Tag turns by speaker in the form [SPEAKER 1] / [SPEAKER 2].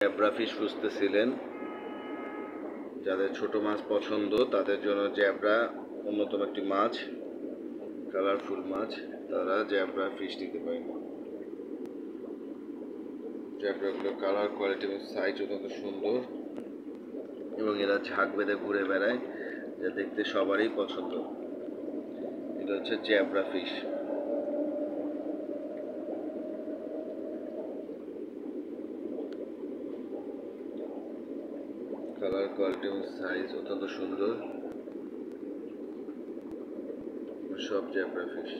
[SPEAKER 1] Jabra fish খুঁজতেছিলেন, যাদের ছোট মাছ পছন্দ তাদের জন্য জ্যাব্রা অন্যতম একটি মাছ, কালারফুল মাছ। তারা জ্যাব্রা ফিশ নিতে পারেন। জ্যাব্রাগুলোর কালার, কোয়ালিটি এবং সাইজ অত্যন্ত সুন্দর এবং এরা ঝাঁক বেঁধে ঘুরে বেড়ায়, যা দেখতে সবারই পছন্দ। এটা হচ্ছে জ্যাব্রা ফিশ। কালার, কোয়ালিটি এবং সাইজ অত্যন্ত সুন্দর, সব জ্যাব্রা ফিশ।